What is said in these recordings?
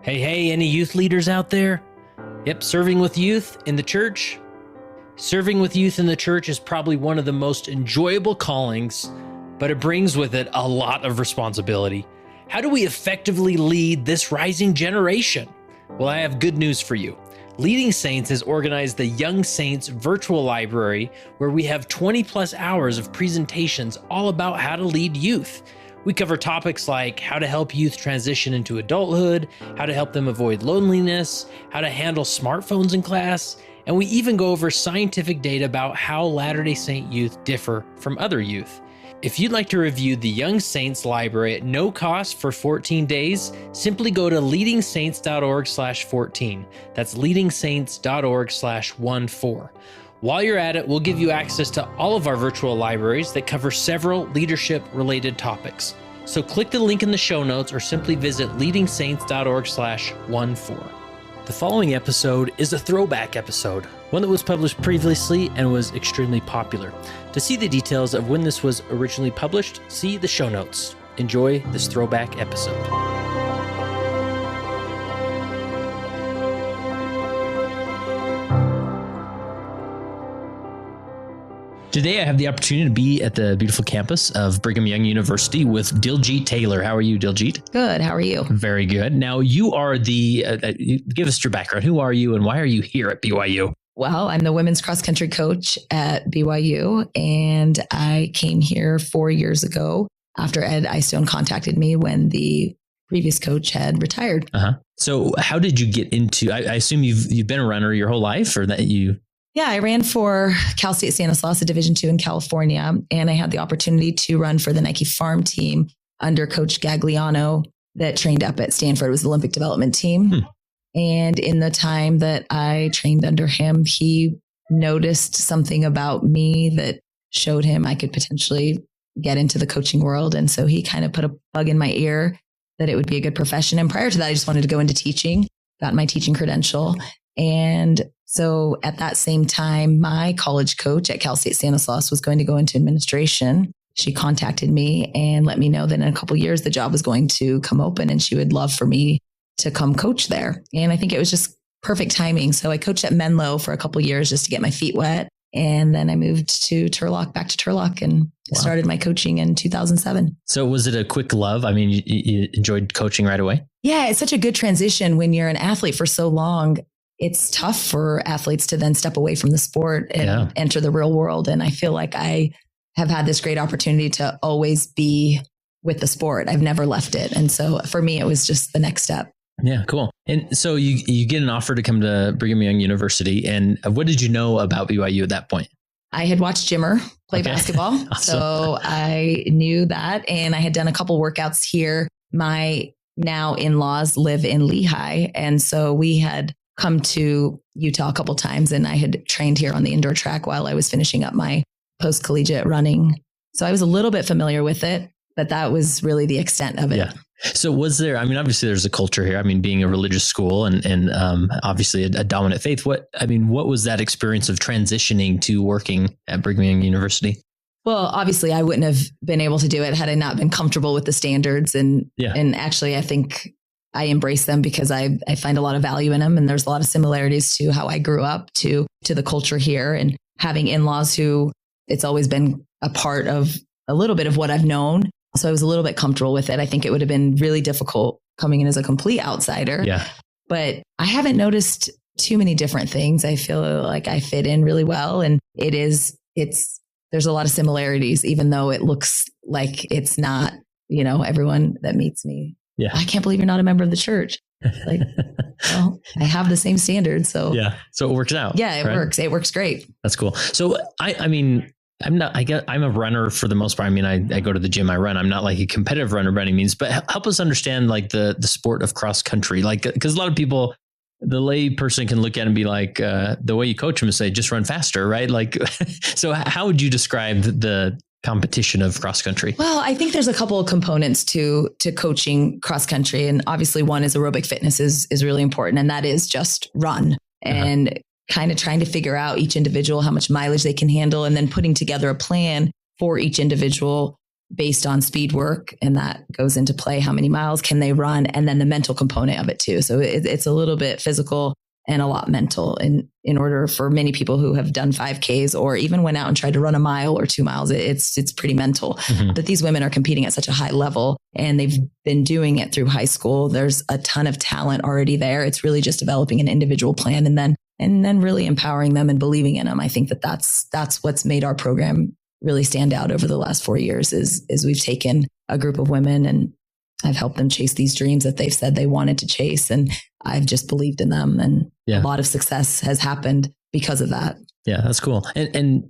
Hey, any youth leaders out there? Yep, serving with youth in the church. Serving with youth in the church is probably one of the most enjoyable callings, but it brings with it a lot of responsibility. How do we effectively lead this rising generation? Well, I have good news for you. Leading Saints has organized the Young Saints virtual library, where we have 20 plus hours of presentations all about how to lead youth. We cover topics like how to help youth transition into adulthood, how to help them avoid loneliness, how to handle smartphones in class, and we even go over scientific data about how Latter-day Saint youth differ from other youth. If you'd like to review the Young Saints library at no cost for 14 days, simply go to leadingsaints.org/14. That's leadingsaints.org/14. While you're at it, we'll give you access to all of our virtual libraries that cover several leadership-related topics. So click the link in the show notes or simply visit leadingsaints.org/14. The following episode is a throwback episode, one that was published previously and was extremely popular. To see the details of when this was originally published, see the show notes. Enjoy this throwback episode. Today, I have the opportunity to be at the beautiful campus of Brigham Young University with Diljit Taylor. How are you, Diljit? Good. How are you? Very good. Now, you are give us your background. Who are you and why are you here at BYU? Well, I'm the women's cross country coach at BYU, and I came here 4 years ago after Ed Eyestone contacted me when the previous coach had retired. So how did you get into, I assume you've been a runner your whole life, or that you... Yeah, I ran for Cal State Stanislaus, a Division II in California, and I had the opportunity to run for the Nike Farm team under Coach Gagliano that trained up at Stanford. It was the Olympic development team. And in the time that I trained under him, he noticed something about me that showed him I could potentially get into the coaching world. And so he kind of put a bug in my ear that it would be a good profession. And prior to that, I just wanted to go into teaching, got my teaching credential. And so at that same time, my college coach at Cal State Stanislaus was going to go into administration. She contacted me and let me know that in a couple of years, the job was going to come open and she would love for me to come coach there. And I think it was just perfect timing. So I coached at Menlo for a couple of years just to get my feet wet. And then I moved to Turlock, back to Turlock, and started my coaching in 2007. So was it a quick love? I mean, you enjoyed coaching right away? Yeah, it's such a good transition when you're an athlete for so long. It's tough for athletes to then step away from the sport and enter the real world. And I feel like I have had this great opportunity to always be with the sport. I've never left it. And so for me, it was just the next step. Yeah, cool. And so you get an offer to come to Brigham Young University. And what did you know about BYU at that point? I had watched Jimmer play basketball. Awesome. So I knew that. And I had done a couple workouts here. My now in-laws live in Lehigh. And so we had come to Utah a couple times, and I had trained here on the indoor track while I was finishing up my post-collegiate running. So I was a little bit familiar with it, but that was really the extent of it. Yeah. So was there, I mean, obviously there's a culture here. I mean, being a religious school and obviously a dominant faith. What was that experience of transitioning to working at Brigham Young University? Well, obviously I wouldn't have been able to do it had I not been comfortable with the standards. And actually I think I embrace them because I find a lot of value in them. And there's a lot of similarities to how I grew up to the culture here, and having in-laws who it's always been a part of a little bit of what I've known. So I was a little bit comfortable with it. I think it would have been really difficult coming in as a complete outsider. Yeah. But I haven't noticed too many different things. I feel like I fit in really well. And there's a lot of similarities, even though it looks like it's not, everyone that meets me. Yeah. I can't believe you're not a member of the churp. Like, well, I have the same standards. So yeah. So it works out. Yeah, it works. It works great. That's cool. So I'm a runner for the most part. I mean, I go to the gym, I run. I'm not like a competitive runner by any means, but help us understand like the sport of cross country. Like, because a lot of people, the lay person can look at it and be like, the way you coach them is say, just run faster, right? Like, so how would you describe the competition of cross country? Well, I think there's a couple of components to coaching cross country. And obviously one is aerobic fitness is really important. And that is just run and kind of trying to figure out each individual, how much mileage they can handle, and then putting together a plan for each individual based on speed work, and that goes into play. How many miles can they run? And then the mental component of it too. So it's a little bit physical and a lot mental in order for many people who have done 5Ks or even went out and tried to run a mile or 2 miles. It's pretty mental. But these women are competing at such a high level, and they've been doing it through high school. There's a ton of talent already there. It's really just developing an individual plan and then really empowering them and believing in them. I think that's what's made our program really stand out over the last 4 years is we've taken a group of women and I've helped them chase these dreams that they've said they wanted to chase. And I've just believed in them. And a lot of success has happened because of that. Yeah, that's cool. And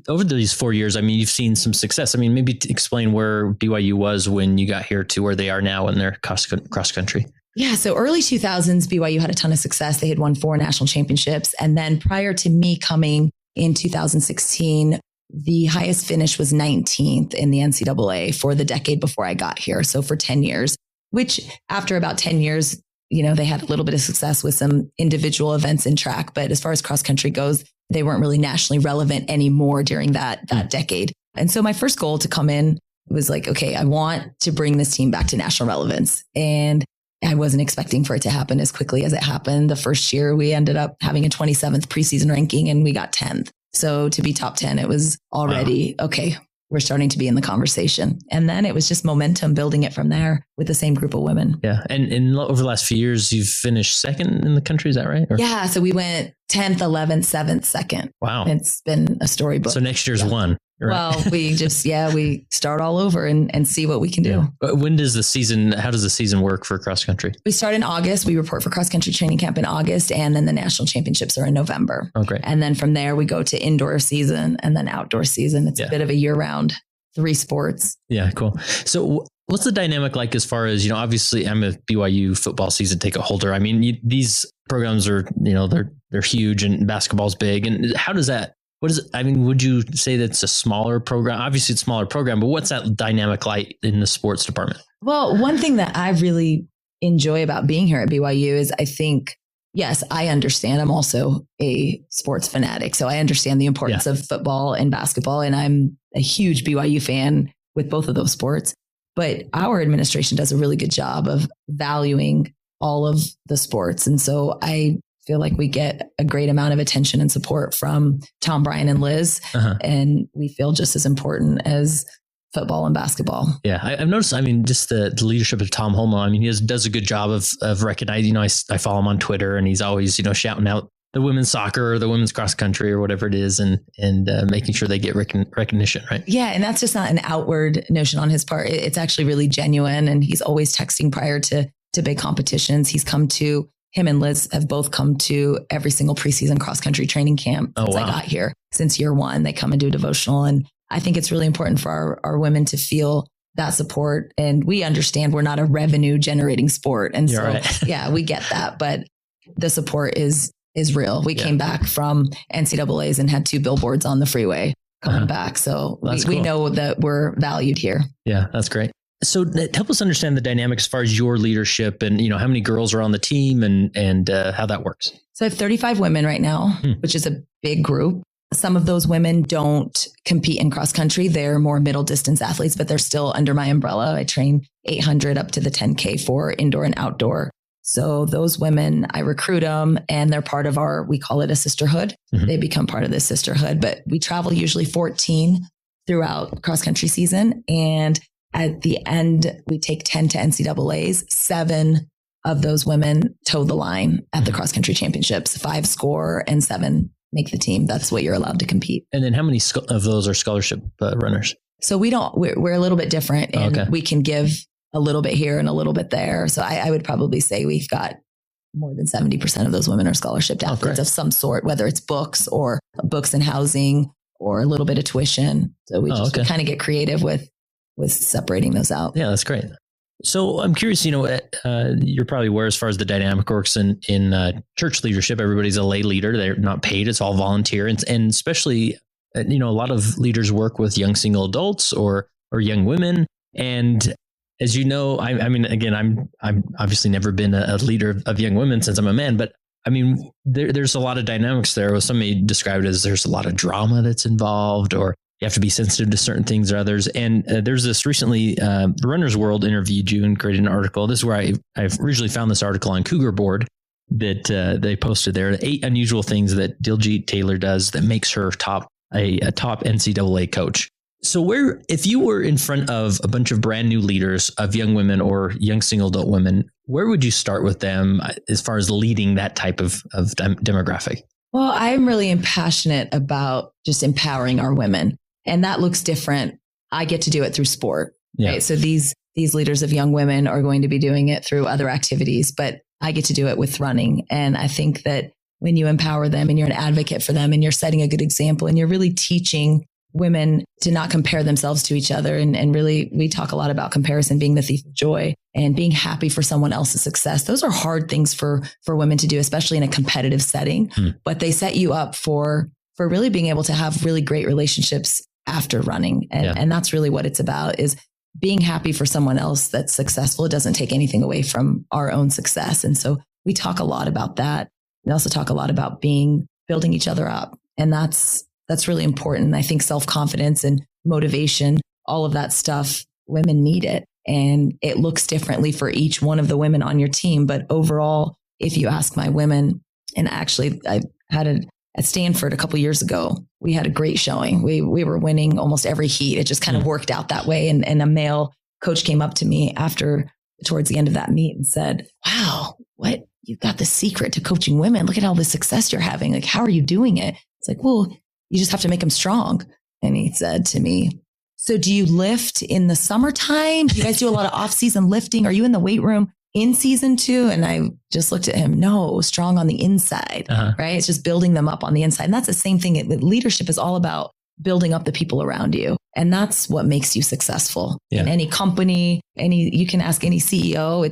over these 4 years, I mean, you've seen some success. I mean, maybe explain where BYU was when you got here to where they are now in their cross country. Yeah. So early 2000s, BYU had a ton of success. They had won 4 national championships. And then prior to me coming in 2016, the highest finish was 19th in the NCAA for the decade before I got here. So for 10 years, which after about 10 years, they had a little bit of success with some individual events in track. But as far as cross country goes, they weren't really nationally relevant anymore during that decade. And so my first goal to come in was like, okay, I want to bring this team back to national relevance. And I wasn't expecting for it to happen as quickly as it happened. The first year we ended up having a 27th preseason ranking and we got 10th. So to be top 10, it was already, okay, we're starting to be in the conversation. And then it was just momentum, building it from there with the same group of women. Yeah. And over the last few years, you've finished second in the country. Is that right? Yeah. So we went 10th, 11th, 7th, 2nd. Wow. It's been a storybook. So next year's one. Right? Well, we start all over and see what we can do. But how does the season work for cross country? We start in August. We report for cross country training camp in August, and then the national championships are in November. Oh, great. And then from there, we go to indoor season and then outdoor season. It's a bit of a year round, 3 sports. Yeah, cool. So what's the dynamic like as far as, obviously I'm a BYU football season ticket holder. I mean, these programs are, they're huge and basketball's big. And how does that, what is it? I mean, would you say that's a smaller program? Obviously it's a smaller program, but what's that dynamic like in the sports department? Well, one thing that I really enjoy about being here at BYU is I think, yes, I understand. I'm also a sports fanatic. So I understand the importance of football and basketball. And I'm a huge BYU fan with both of those sports. But our administration does a really good job of valuing all of the sports. And so I feel like we get a great amount of attention and support from Tom, Brian, and Liz. And we feel just as important as football and basketball. Yeah. I've noticed, I mean, just the leadership of Tom Holmoe. I mean, he does a good job of recognizing, I follow him on Twitter and he's always, shouting out the women's soccer or the women's cross country or whatever it is and making sure they get recognition, right? Yeah. And that's just not an outward notion on his part. It's actually really genuine. And he's always texting prior to big competitions. Him and Liz have both come to every single preseason cross country training camp since I got here. Since year one, they come and do a devotional. And I think it's really important for our women to feel that support. And we understand we're not a revenue generating sport. And we get that. But the support is real. We came back from NCAAs and had 2 billboards on the freeway coming back. So we know that we're valued here. Yeah, that's great. So help us understand the dynamic as far as your leadership and, how many girls are on the team and how that works. So I have 35 women right now, which is a big group. Some of those women don't compete in cross country. They're more middle distance athletes, but they're still under my umbrella. I train 800 up to the 10K for indoor and outdoor. So those women, I recruit them and they're part of we call it a sisterhood. They become part of this sisterhood, but we travel usually 14 throughout cross country season. And at the end, we take 10 to NCAAs. 7 of those women toe the line at the cross country championships. 5 score and 7 make the team. That's what you're allowed to compete. And then how many of those are scholarship runners? So we're a little bit different and we can give a little bit here and a little bit there. So I would probably say we've got more than 70% of those women are scholarship athletes of some sort, whether it's books and housing or a little bit of tuition. So we kind of get creative with separating those out. Yeah, that's great. So I'm curious, you're probably aware as far as the dynamic works in church leadership, everybody's a lay leader. They're not paid. It's all volunteer. And especially, a lot of leaders work with young single adults or young women. And as you know, I mean, again, I'm obviously never been a leader of young women since I'm a man, but I mean, there's a lot of dynamics there. Somebody described it as there's a lot of drama that's involved, or You have to be sensitive to certain things or others. And there's this recently, Runner's World interviewed you and created an article. This is where I've originally found this article on Cougar Board that they posted there. 8 unusual things that Diljeet Taylor does that makes her a top NCAA coach. So if you were in front of a bunch of brand new leaders of young women or young single adult women, where would you start with them as far as leading that type of demographic? Well, I'm really passionate about just empowering our women, and that looks different. I get to do it through sport. Yeah. Right? So these leaders of young women are going to be doing it through other activities, but I get to do it with running. And I think that when you empower them and you're an advocate for them and you're setting a good example and you're really teaching women to not compare themselves to each other. And really, we talk a lot about comparison being the thief of joy and being happy for someone else's success. Those are hard things for women to do, especially in a competitive setting, but they set you up for really being able to have really great relationships after running. And that's really what it's about, is being happy for someone else that's successful. It doesn't take anything away from our own success. And so we talk a lot about that. We also talk a lot about building each other up. And that's really important. I think self-confidence and motivation, all of that stuff, women need it. And it looks differently for each one of the women on your team. But overall, if you ask my women, and actually I had at Stanford a couple of years ago, we had a great showing. We were winning almost every heat. It just kind of worked out that way. And a male coach came up to me towards the end of that meet and said, "Wow, you've got the secret to coaching women. Look at all the success you're having. Like, how are you doing it?" It's like, "Well, you just have to make them strong." And he said to me, "So do you lift in the summertime? Do you guys do a lot of off-season lifting? Are you in the weight room in season too?" And I just looked at him. No, strong on the inside, right? It's just building them up on the inside. And that's the same thing. Leadership is all about building up the people around you. And that's what makes you successful in any company. You can ask any CEO.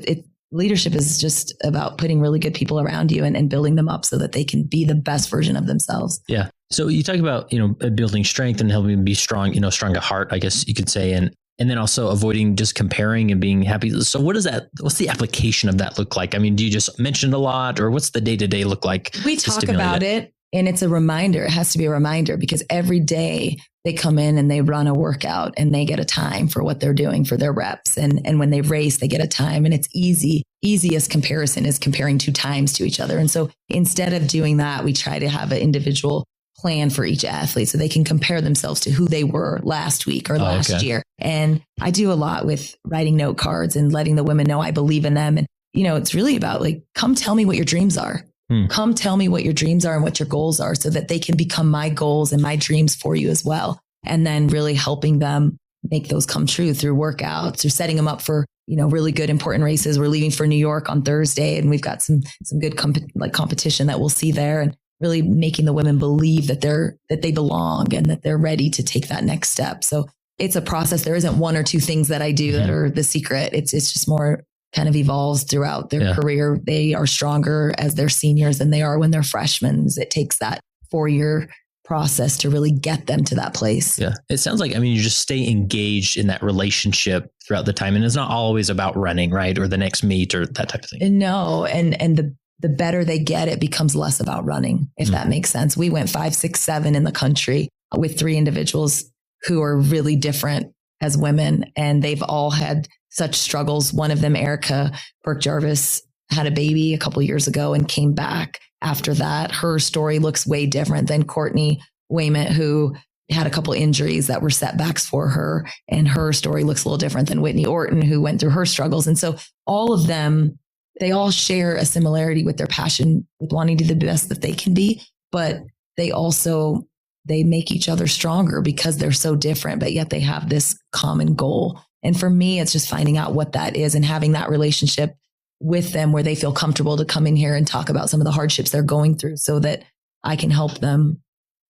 Leadership is just about putting really good people around you and building them up so that they can be the best version of themselves. Yeah. So you talk about, building strength and helping them be strong, strong at heart, I guess you could say. And then also avoiding just comparing and being happy. So what's the application of that look like? I mean, do you just mention it a lot, or what's the day-to-day look like? We talk about it, and it's a reminder. It has to be a reminder, because every day they come in and they run a workout and they get a time for what they're doing for their reps. And when they race, they get a time, and it's easiest comparison is comparing 2 times to each other. And so instead of doing that, we try to have an individual plan for each athlete so they can compare themselves to who they were last week or last year. And I do a lot with writing note cards and letting the women know I believe in them. And, it's really about like, come tell me what your dreams are. Come tell me what your dreams are and what your goals are, so that they can become my goals and my dreams for you as well. And then really helping them make those come true through workouts, through setting them up for, really good, important races. We're leaving for New York on Thursday, and we've got some good competition that we'll see there, and really making the women believe that they belong and that they're ready to take that next step. So it's a process. There isn't 1 or 2 things that I do that are the secret. It's just more kind of evolves throughout their career. They are stronger as they're seniors than they are when they're freshmen. It takes that 4-year process to really get them to that place. Yeah. It sounds like, you just stay engaged in that relationship throughout the time. And it's not always about running, right? Or the next meet or that type of thing. No. And the better they get, it becomes less about running, if that makes sense. We went 5, 6, 7 in the country with 3 individuals who are really different as women. And they've all had such struggles. One of them, Erica Burke-Jarvis, had a baby a couple of years ago and came back after that. Her story looks way different than Courtney Wayment, who had a couple injuries that were setbacks for her. And her story looks a little different than Whitney Orton, who went through her struggles. And so all of them, they all share a similarity with their passion, with wanting to be the best that they can be, but they make each other stronger because they're so different, but yet they have this common goal. And for me, it's just finding out what that is and having that relationship with them where they feel comfortable to come in here and talk about some of the hardships they're going through, so that I can help them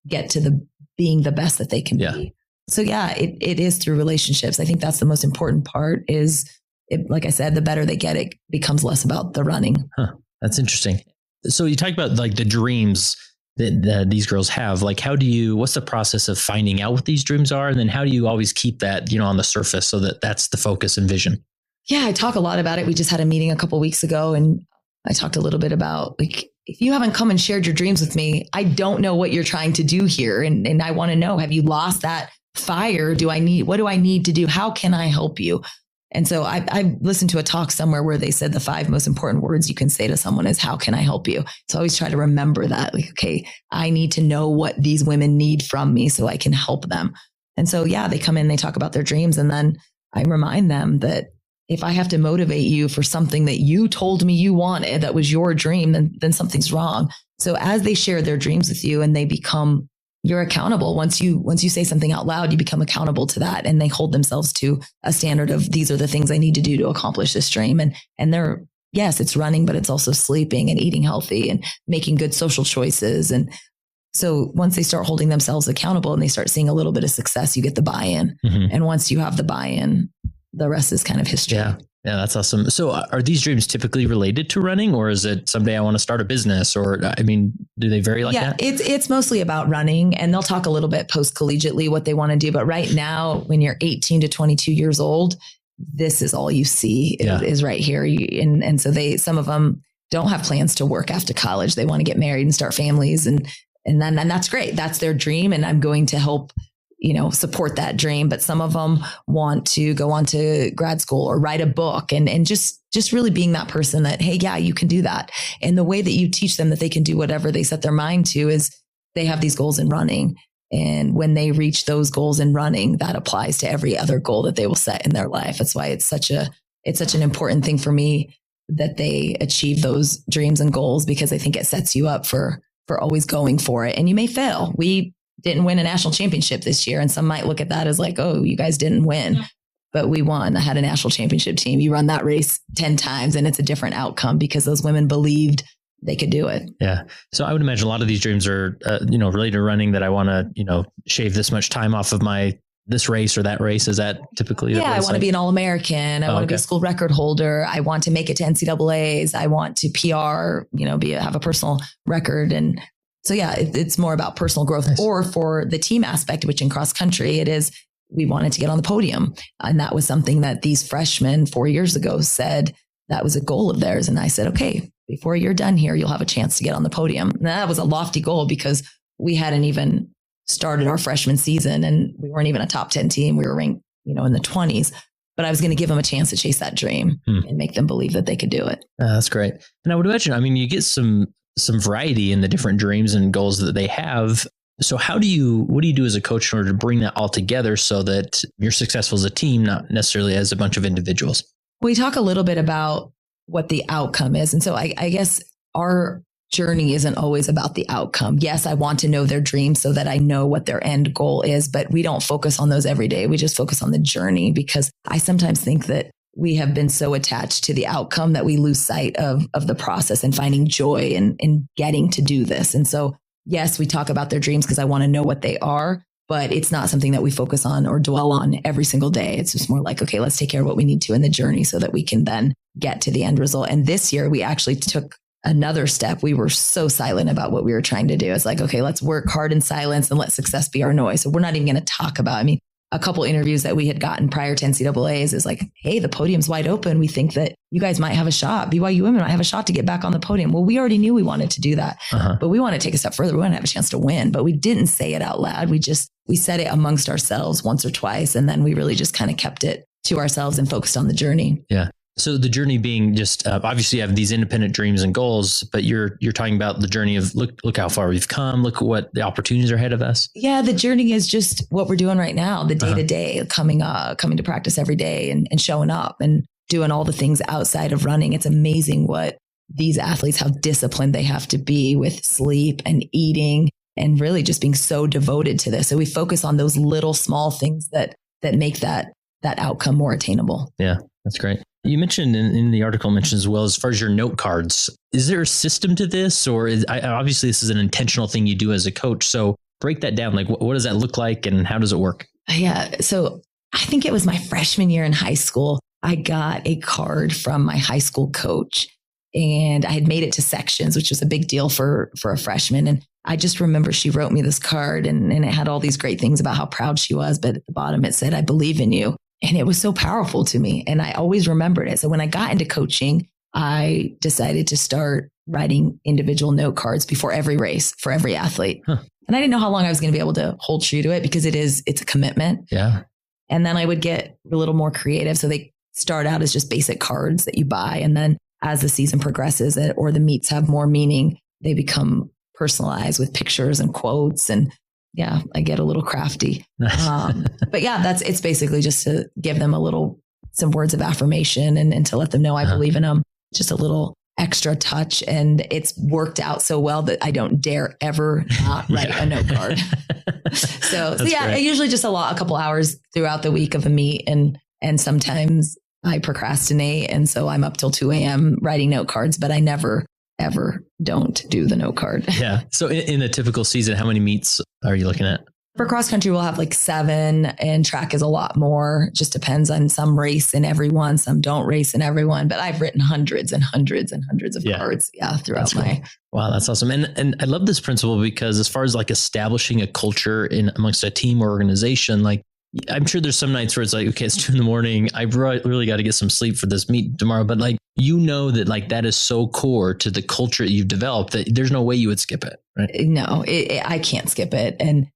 get to being the best that they can be. So it is through relationships. I think that's the most important part is, like I said, the better they get, it becomes less about the running. That's interesting. So you talk about like the dreams that these girls have. Like, what's the process of finding out what these dreams are? And then how do you always keep that, on the surface so that that's the focus and vision? Yeah, I talk a lot about it. We just had a meeting a couple of weeks ago, and I talked a little bit about, like, if you haven't come and shared your dreams with me, I don't know what you're trying to do here. And I want to know, have you lost that fire do I need? What do I need to do? How can I help you? And so I listened to a talk somewhere where they said the 5 most important words you can say to someone is, how can I help you? So I always try to remember that, like, okay, I need to know what these women need from me so I can help them. And so, yeah, they come in, they talk about their dreams. And then I remind them that if I have to motivate you for something that you told me you wanted, that was your dream, then something's wrong. So as they share their dreams with you and you're accountable. Once you say something out loud, you become accountable to that, and they hold themselves to a standard of, these are the things I need to do to accomplish this dream. And they're, yes, it's running, but it's also sleeping and eating healthy and making good social choices. And so once they start holding themselves accountable and they start seeing a little bit of success, you get the buy-in. Mm-hmm. And once you have the buy-in, the rest is kind of history. Yeah, that's awesome. So are these dreams typically related to running, or is it someday I want to start a business, or, I mean, do they vary like that? Yeah, it's mostly about running, and they'll talk a little bit post-collegiately what they want to do. But right now, when you're 18 to 22 years old, this is all you see is right here. And so some of them don't have plans to work after college. They want to get married and start families. And that's great. That's their dream. And I'm going to help support that dream. But some of them want to go on to grad school or write a book and just really being that person that, hey, yeah, you can do that. And the way that you teach them that they can do whatever they set their mind to is they have these goals in running. And when they reach those goals in running, that applies to every other goal that they will set in their life. That's why it's such an important thing for me that they achieve those dreams and goals, because I think it sets you up for always going for it. And you may fail. We didn't win a national championship this year. And some might look at that as like, oh, you guys didn't win, but we won. I had a national championship team. You run that race 10 times and it's a different outcome because those women believed they could do it. Yeah. So I would imagine a lot of these dreams are, related to running, that I want to, shave this much time off of this race or that race. Is that typically? Yeah. I want to be an All-American. I want to be a school record holder. I want to make it to NCAAs. I want to PR, have a personal record. And so, yeah, it's more about personal growth. Nice. Or for the team aspect, which in cross country, it is, we wanted to get on the podium. And that was something that these freshmen 4 years ago said that was a goal of theirs. And I said, okay, before you're done here, you'll have a chance to get on the podium. And that was a lofty goal because we hadn't even started our freshman season and we weren't even a top 10 team. We were ranked, in the 20s. But I was going to give them a chance to chase that dream and make them believe that they could do it. That's great. And I would imagine, you get some variety in the different dreams and goals that they have. So what do you do as a coach in order to bring that all together so that you're successful as a team, not necessarily as a bunch of individuals? We talk a little bit about what the outcome is. And so I guess our journey isn't always about the outcome. Yes, I want to know their dreams so that I know what their end goal is, but we don't focus on those every day. We just focus on the journey, because I sometimes think that we have been so attached to the outcome that we lose sight of the process and finding joy in getting to do this. And so, yes, we talk about their dreams because I want to know what they are, but it's not something that we focus on or dwell on every single day. It's just more like, okay, let's take care of what we need to in the journey so that we can then get to the end result. And this year we actually took another step. We were so silent about what we were trying to do. It's like, okay, let's work hard in silence and let success be our noise. So we're not even going to talk about, a couple interviews that we had gotten prior to NCAAs is like, hey, the podium's wide open. We think that you guys might have a shot. BYU women might have a shot to get back on the podium. Well, we already knew we wanted to do that, but we want to take a step further. We want to have a chance to win, but we didn't say it out loud. We said it amongst ourselves once or twice. And then we really just kind of kept it to ourselves and focused on the journey. Yeah. So the journey being just obviously you have these independent dreams and goals, but you're talking about the journey of look how far we've come. Look what the opportunities are ahead of us. Yeah, the journey is just what we're doing right now, the day to day, coming to practice every day and showing up and doing all the things outside of running. It's amazing what these athletes, how disciplined they have to be with sleep and eating and really just being so devoted to this. So we focus on those little small things that make that outcome more attainable. Yeah, that's great. You mentioned in the article mentioned as well, as far as your note cards, is there a system to this, or obviously this is an intentional thing you do as a coach? So break that down. Like, what does that look like and how does it work? Yeah. So I think it was my freshman year in high school. I got a card from my high school coach and I had made it to sections, which was a big deal for a freshman. And I just remember she wrote me this card and it had all these great things about how proud she was. But at the bottom, it said, I believe in you. And it was so powerful to me. And I always remembered it. So when I got into coaching, I decided to start writing individual note cards before every race for every athlete. And I didn't know how long I was going to be able to hold true to it because it's a commitment. Yeah. And then I would get a little more creative. So they start out as just basic cards that you buy. And then as the season progresses or the meets have more meaning, they become personalized with pictures and quotes. And yeah, I get a little crafty. But yeah, it's basically just to give them some words of affirmation and to let them know I believe in them. Just a little extra touch. And it's worked out so well that I don't dare ever not write a note card. So yeah, great. Usually just a couple hours throughout the week of a meet. And sometimes I procrastinate. And so I'm up till 2 a.m. writing note cards, but I never, ever don't do the note card. Yeah. So in a typical season, how many meets are you looking at? For cross country, we'll have like 7, and track is a lot more. Just depends on some race in everyone, some don't race in everyone. But I've written hundreds and hundreds and hundreds of cards throughout my. Wow, that's awesome. And I love this principle because as far as like establishing a culture amongst a team or organization, like I'm sure there's some nights where it's like, okay, it's 2 a.m. I really got to get some sleep for this meet tomorrow. But like, that like that is so core to the culture that you've developed that there's no way you would skip it. Right? No, I can't skip it. And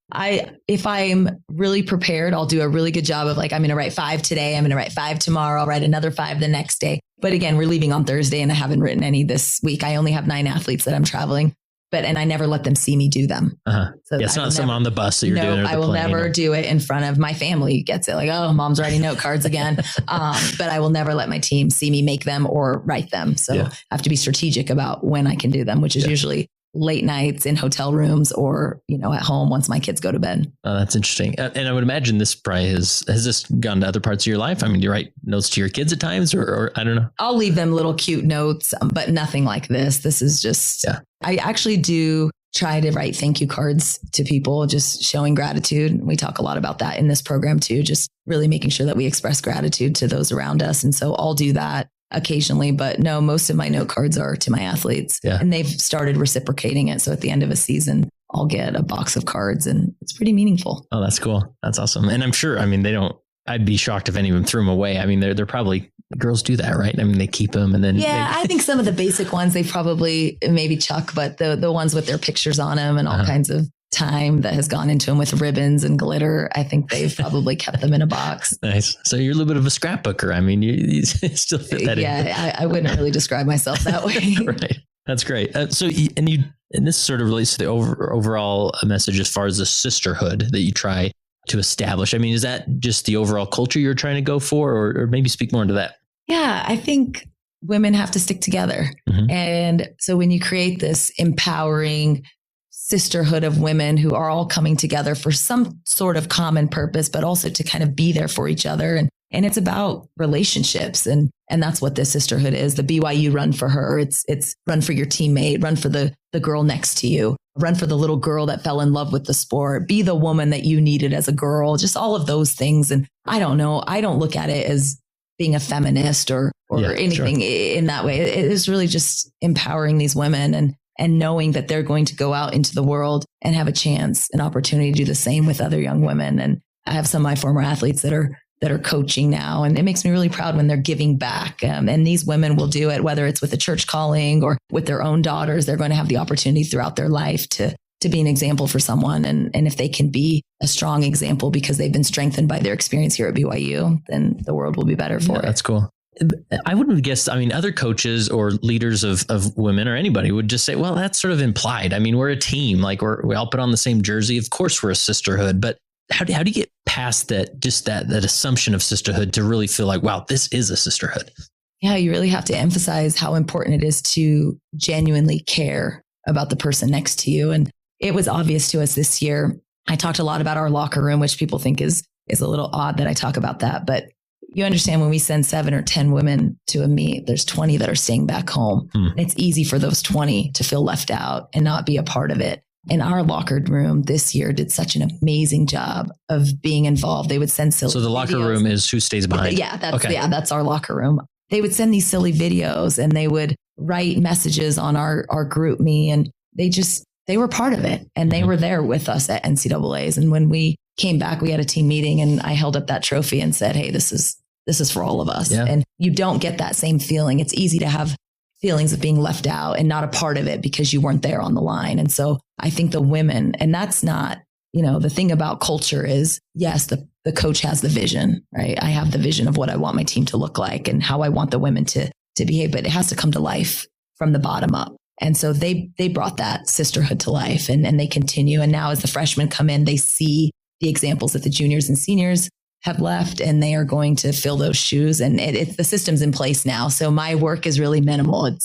if I'm really prepared, I'll do a really good job of like, I'm going to write 5 today. I'm going to write 5 tomorrow. I'll write another 5 the next day. But again, we're leaving on Thursday and I haven't written any this week. I only have 9 athletes that I'm traveling. And I never let them see me do them. So it's not someone on the bus that you're doing. I will never do it in front of my family. Gets it like, oh, mom's writing note cards again. But I will never let my team see me make them or write them. So I have to be strategic about when I can do them, which is usually late nights in hotel rooms or, at home once my kids go to bed. Oh, that's interesting. And I would imagine this probably has this gone to other parts of your life? I mean, do you write notes to your kids at times or I don't know? I'll leave them little cute notes, but nothing like this. This is just, I actually do try to write thank you cards to people, just showing gratitude. We talk a lot about that in this program too, just really making sure that we express gratitude to those around us. And so I'll do that occasionally, but no, most of my note cards are to my athletes and they've started reciprocating it. So at the end of a season, I'll get a box of cards and it's pretty meaningful. Oh, that's cool. That's awesome. And I'm sure, I'd be shocked if any of them threw them away. I mean, they're probably, girls do that, right? I mean, they keep them and then. Yeah, I think some of the basic ones they probably maybe chuck, but the ones with their pictures on them and all kinds of time that has gone into them with ribbons and glitter, I think they've probably kept them in a box. Nice. So you're a little bit of a scrapbooker. I mean, you still fit that in. Yeah, I wouldn't really describe myself that way. Right. That's great. And this sort of relates to the overall message as far as the sisterhood that you try to establish. I mean, is that just the overall culture you're trying to go for, or maybe speak more into that? Yeah, I think women have to stick together. Mm-hmm. And so when you create this empowering sisterhood of women who are all coming together for some sort of common purpose, but also to kind of be there for each other. And it's about relationships. And that's what this sisterhood is. The BYU Run for Her. It's run for your teammate, run for the girl next to you, run for the little girl that fell in love with the sport, be the woman that you needed as a girl, just all of those things. And I don't know, I don't look at it as being a feminist or anything in that way. It is really just empowering these women and knowing that they're going to go out into the world and have a chance, an opportunity to do the same with other young women. And I have some of my former athletes that are coaching now, and it makes me really proud when they're giving back. And these women will do it, whether it's with a church calling or with their own daughters. They're going to have the opportunity throughout their life to be an example for someone. And if they can be a strong example because they've been strengthened by their experience here at BYU, then the world will be better for it. That's cool. I wouldn't have guessed. I mean, other coaches or leaders of women or anybody would just say, well, that's sort of implied. I mean, we're a team, like we all put on the same jersey. Of course, we're a sisterhood. But how do you get past that, just that assumption of sisterhood to really feel like, wow, this is a sisterhood? Yeah, you really have to emphasize how important it is to genuinely care about the person next to you. And it was obvious to us this year. I talked a lot about our locker room, which people think is a little odd that I talk about that. But you understand when we send 7 or 10 women to a meet, there's 20 that are staying back home. It's easy for those 20 to feel left out and not be a part of it. And our locker room this year did such an amazing job of being involved. They would send silly So the locker videos. Room is who stays behind. Yeah, that's our locker room. They would send these silly videos and they would write messages on our group me, and they were part of it, and they were there with us at NCAAs. And when we came back, we had a team meeting, and I held up that trophy and said, "Hey, this is for all of us." Yeah. And you don't get that same feeling. It's easy to have feelings of being left out and not a part of it because you weren't there on the line. And so I think the women, and that's not, the thing about culture is, yes, the coach has the vision, right? I have the vision of what I want my team to look like and how I want the women to behave, but it has to come to life from the bottom up. And so they brought that sisterhood to life and they continue. And now as the freshmen come in, they see the examples that the juniors and seniors have left, and they are going to fill those shoes. And the system's in place now. So my work is really minimal.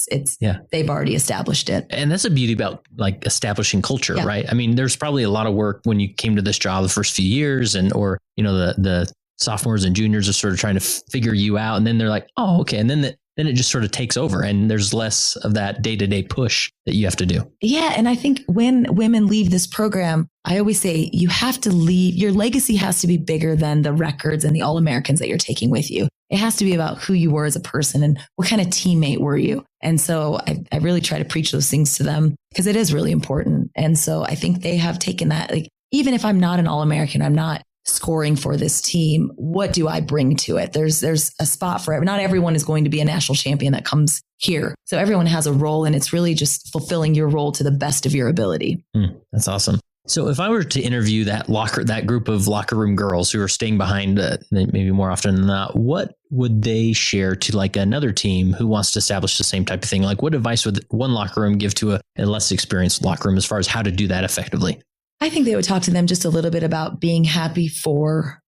They've already established it. And that's the beauty about like establishing culture, Yeah. right? I mean, there's probably a lot of work when you came to this job the first few years or the sophomores and juniors are sort of trying to figure you out. And then they're like, oh, okay. And then it just sort of takes over and there's less of that day-to-day push that you have to do. Yeah. And I think when women leave this program, I always say you have to leave. Your legacy has to be bigger than the records and the All-Americans that you're taking with you. It has to be about who you were as a person and what kind of teammate were you. And so I really try to preach those things to them because it is really important. And so I think they have taken that, like, even if I'm not an All-American, I'm not scoring for this team, what do I bring to it? There's a spot for it. Not everyone is going to be a national champion that comes here. So everyone has a role, and it's really just fulfilling your role to the best of your ability. That's awesome. So if I were to interview that group of locker room girls who are staying behind, maybe more often than not, what would they share to like another team who wants to establish the same type of thing? Like what advice would one locker room give to a less experienced locker room as far as how to do that effectively? I think they would talk to them just a little bit about being happy for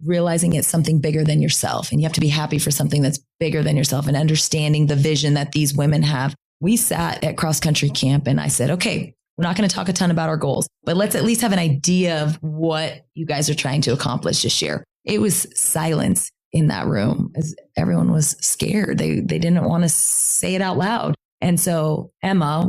realizing it's something bigger than yourself. And you have to be happy for something that's bigger than yourself and understanding the vision that these women have. We sat at cross country camp and I said, okay, we're not going to talk a ton about our goals, but let's at least have an idea of what you guys are trying to accomplish this year. It was silence in that room as everyone was scared. They didn't want to say it out loud. And so Emma,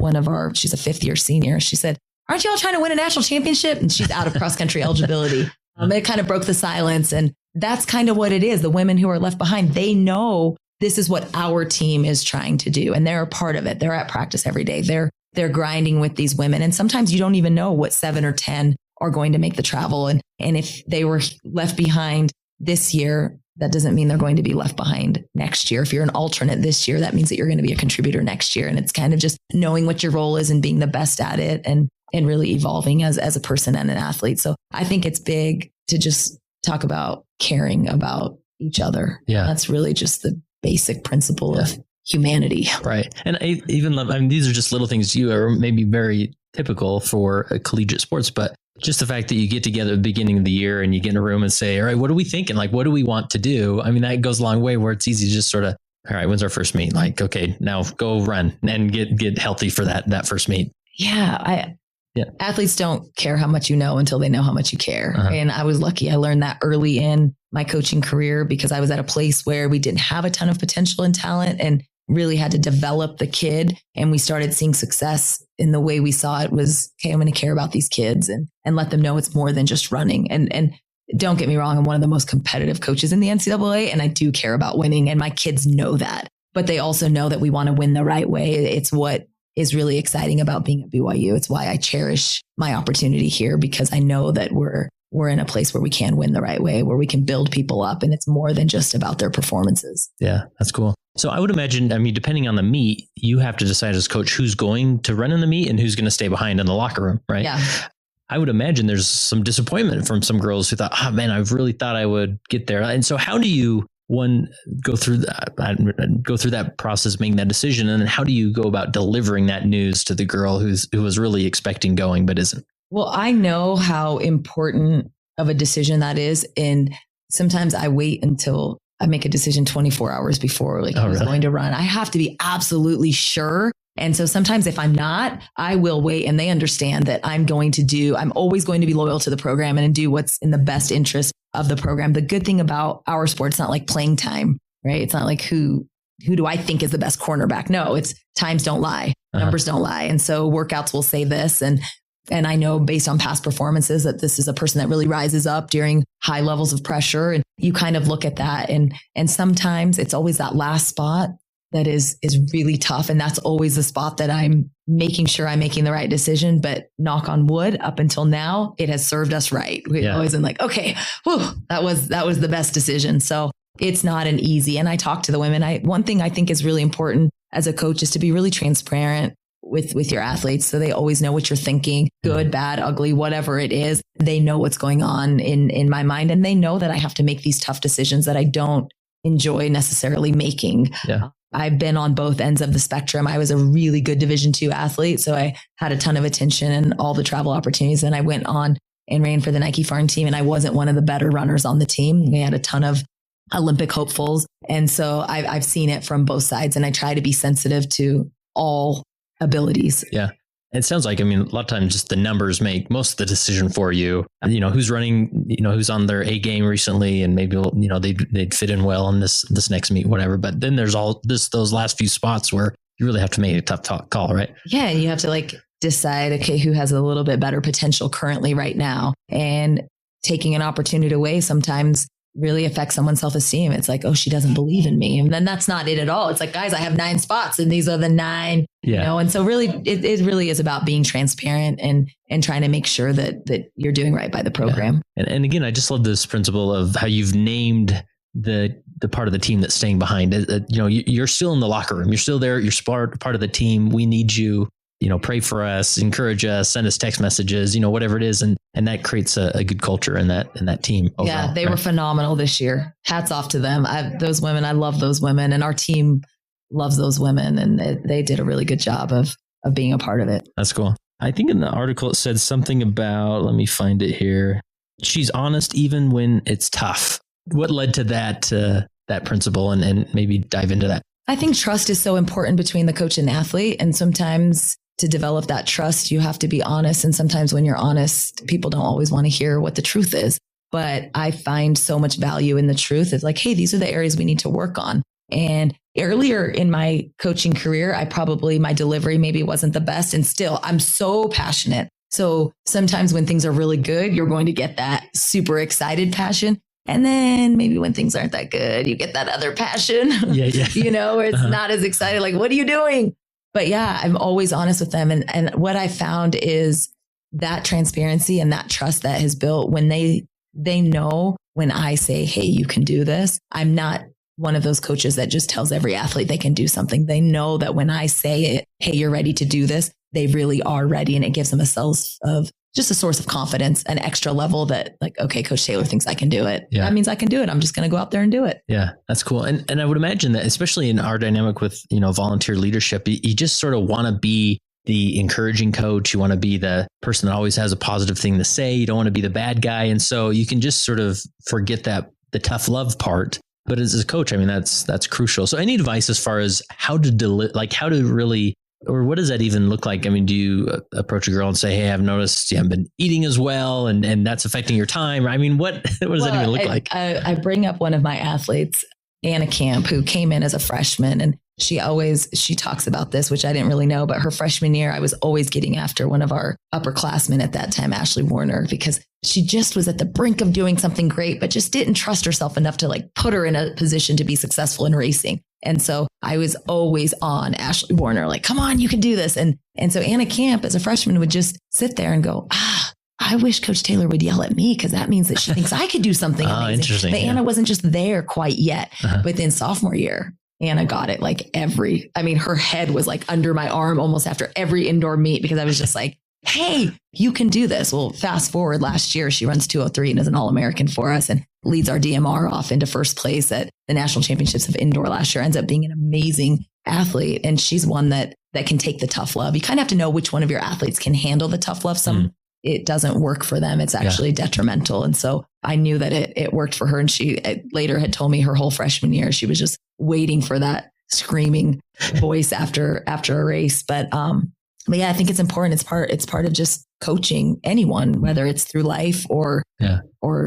she's a 5th-year senior, she said, aren't you all trying to win a national championship? And she's out of cross-country eligibility. It kind of broke the silence. And that's kind of what it is. The women who are left behind, they know this is what our team is trying to do. And they're a part of it. They're at practice every day. They're grinding with these women. And sometimes you don't even know what 7 or 10 are going to make the travel. And if they were left behind this year, that doesn't mean they're going to be left behind next year. If you're an alternate this year, that means that you're going to be a contributor next year. And it's kind of just knowing what your role is and being the best at it and really evolving as a person and an athlete. So I think it's big to just talk about caring about each other. Yeah. That's really just the basic principle of humanity. Right. And I even love, these are just little things you are maybe very typical for collegiate sports, but just the fact that you get together at the beginning of the year and you get in a room and say, all right, what are we thinking? Like, what do we want to do? I mean, that goes a long way where it's easy to just sort of, all right, when's our first meet? Like, okay, now go run and get healthy for that first meet. Yeah. Athletes don't care how much you know until they know how much you care. Uh-huh. And I was lucky. I learned that early in my coaching career because I was at a place where we didn't have a ton of potential and talent and really had to develop the kid. And we started seeing success in the way we saw it was, okay, I'm going to care about these kids and let them know it's more than just running. And don't get me wrong, I'm one of the most competitive coaches in the NCAA, and I do care about winning. And my kids know that, but they also know that we want to win the right way. It's what is really exciting about being at BYU. It's why I cherish my opportunity here, because I know that we're in a place where we can win the right way, where we can build people up, and it's more than just about their performances. Yeah, that's cool. So I would imagine, depending on the meet, you have to decide as coach who's going to run in the meet and who's going to stay behind in the locker room, right? Yeah. I would imagine there's some disappointment from some girls who thought, man, I really thought I would get there. And so how do you go through that process, making that decision? And then how do you go about delivering that news to the girl who was really expecting going, but isn't? Well, I know how important of a decision that is. And sometimes I wait until I make a decision 24 hours before who's going to run. I have to be absolutely sure. And so sometimes if I'm not, I will wait, and they understand that I'm always going to be loyal to the program and do what's in the best interest of the program. The good thing about our sport, it's not like playing time, right? It's not like who do I think is the best cornerback? No, it's times don't lie, numbers don't lie. And so workouts will say this. And I know based on past performances that this is a person that really rises up during high levels of pressure. And you kind of look at that. And sometimes it's always that last spot that is really tough. And that's always the spot that I'm making sure I'm making the right decision. But knock on wood, up until now, it has served us right. We've always been like, okay, that was the best decision. So it's not an easy. And I talk to the women. One thing I think is really important as a coach is to be really transparent with your athletes. So they always know what you're thinking, good, bad, ugly, whatever it is. They know what's going on in my mind. And they know that I have to make these tough decisions that I don't enjoy necessarily making. Yeah. I've been on both ends of the spectrum. I was a really good Division II athlete. So I had a ton of attention and all the travel opportunities. And I went on and ran for the Nike Farm team. And I wasn't one of the better runners on the team. We had a ton of Olympic hopefuls. And so I've seen it from both sides. And I try to be sensitive to all abilities. Yeah. It sounds like, I mean, a lot of times just the numbers make most of the decision for you. You know, who's running, you know, who's on their A game recently, and maybe, you know, they'd fit in well in this next meet, whatever. But then there's those last few spots where you really have to make a tough call, right? Yeah. And you have to like decide, okay, who has a little bit better potential currently right now, and taking an opportunity away sometimes really affects someone's self-esteem. It's like, oh, she doesn't believe in me. And then that's not it at all. It's like, guys, I have 9 spots and these are the 9, you know? And so really, it really is about being transparent and trying to make sure that you're doing right by the program. Yeah. And again, I just love this principle of how you've named the part of the team that's staying behind. You know, you're still in the locker room. You're still there. You're part of the team. We need you. You know, pray for us, encourage us, send us text messages, you know, whatever it is. And that creates a good culture in that team overall. Yeah, they were phenomenal this year. Hats off to them. Those women, I love those women, and our team loves those women, and they did a really good job of being a part of it. That's cool. I think in the article it said something about, let me find it here. She's honest even when it's tough. What led to that principle, and maybe dive into that? I think trust is so important between the coach and the athlete. And sometimes to develop that trust, you have to be honest. And sometimes when you're honest, people don't always want to hear what the truth is. But I find so much value in the truth. It's like, hey, these are the areas we need to work on. And earlier in my coaching career, my delivery maybe wasn't the best. And still, I'm so passionate. So sometimes when things are really good, you're going to get that super excited passion. And then maybe when things aren't that good, you get that other passion, you know, where it's not as excited. Like, what are you doing? But yeah, I'm always honest with them. And what I found is that transparency and that trust that has built when they know when I say, hey, you can do this. I'm not one of those coaches that just tells every athlete they can do something. They know that when I say it, hey, you're ready to do this, they really are ready. And it gives them a source of confidence, an extra level that like, okay, Coach Taylor thinks I can do it. Yeah. That means I can do it. I'm just going to go out there and do it. Yeah, that's cool. And I would imagine that especially in our dynamic with, you know, volunteer leadership, you just sort of want to be the encouraging coach. You want to be the person that always has a positive thing to say. You don't want to be the bad guy. And so you can just sort of forget the tough love part. But as a coach, I mean, that's crucial. So any advice as far as how to really, or what does that even look like? I mean, do you approach a girl and say, hey, I've noticed you haven't been eating as well and that's affecting your time? I mean, what does that even look like? I bring up one of my athletes, Anna Camp, who came in as a freshman, and she talks about this, which I didn't really know, but her freshman year, I was always getting after one of our upperclassmen at that time, Ashley Warner, because she just was at the brink of doing something great, but just didn't trust herself enough to like put her in a position to be successful in racing. And so I was always on Ashley Warner, like, come on, you can do this. And so Anna Camp as a freshman would just sit there and go, I wish Coach Taylor would yell at me because that means that she thinks I could do something amazing. Interesting. But Anna wasn't just there quite yet. But then sophomore year, Anna got it like her head was like under my arm almost after every indoor meet because I was just like, hey, you can do this. Well, fast forward last year, she runs 2:03 and is an All-American for us and leads our DMR off into first place at the national championships of indoor last year, ends up being an amazing athlete. And she's one that can take the tough love. You kind of have to know which one of your athletes can handle the tough love. It doesn't work for them. It's actually detrimental. And so I knew that it worked for her. And she later had told me her whole freshman year, she was just waiting for that screaming voice after a race. But yeah, I think it's important. It's part of just coaching anyone, whether it's through life or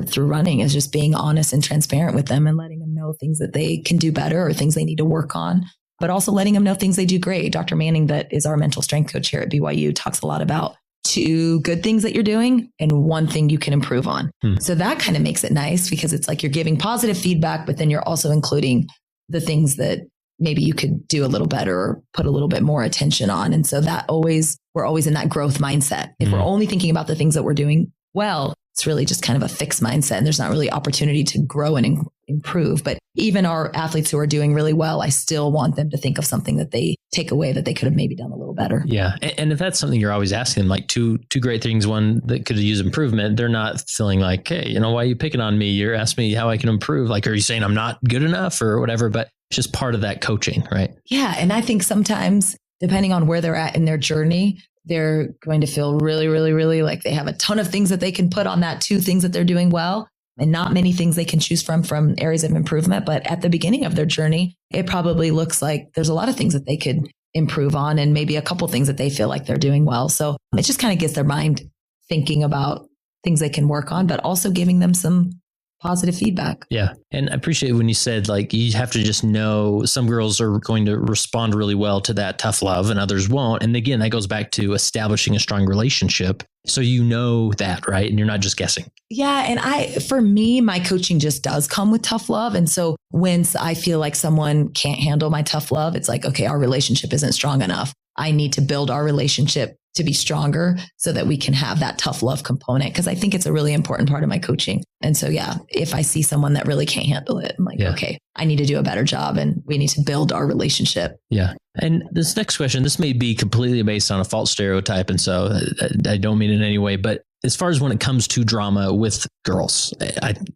through running, is just being honest and transparent with them and letting them know things that they can do better or things they need to work on, but also letting them know things they do great. Dr. Manning, that is our mental strength coach here at BYU, talks a lot about 2 good things that you're doing and 1 thing you can improve on. So that kind of makes it nice because it's like you're giving positive feedback, but then you're also including the things that maybe you could do a little better or put a little bit more attention on. And so we're always in that growth mindset. If we're only thinking about the things that we're doing well, it's really just kind of a fixed mindset and there's not really opportunity to grow and improve. But even our athletes who are doing really well, I still want them to think of something that they take away that they could have maybe done a little better. Yeah. And if that's something you're always asking them, like two great things, one that could use improvement, they're not feeling like, hey, why are you picking on me? You're asking me how I can improve. Like, are you saying I'm not good enough or whatever? But it's just part of that coaching, right? Yeah. And I think sometimes, depending on where they're at in their journey, they're going to feel really, really, really like they have a ton of things that they can put on that two things that they're doing well, and not many things they can choose from areas of improvement. But at the beginning of their journey, it probably looks like there's a lot of things that they could improve on and maybe a couple things that they feel like they're doing well. So it just kind of gets their mind thinking about things they can work on, but also giving them some positive feedback. Yeah. And I appreciate when you said, like, you have to just know some girls are going to respond really well to that tough love and others won't. And again, that goes back to establishing a strong relationship. So you know that, right? And you're not just guessing. Yeah. And for me, my coaching just does come with tough love. And so when I feel like someone can't handle my tough love, it's like, okay, our relationship isn't strong enough. I need to build our relationship to be stronger so that we can have that tough love component. Because I think it's a really important part of my coaching. And so, yeah, if I see someone that really can't handle it, I'm like, okay, I need to do a better job and we need to build our relationship. Yeah. And this next question, this may be completely based on a false stereotype. And so I don't mean it in any way, but as far as when it comes to drama with girls,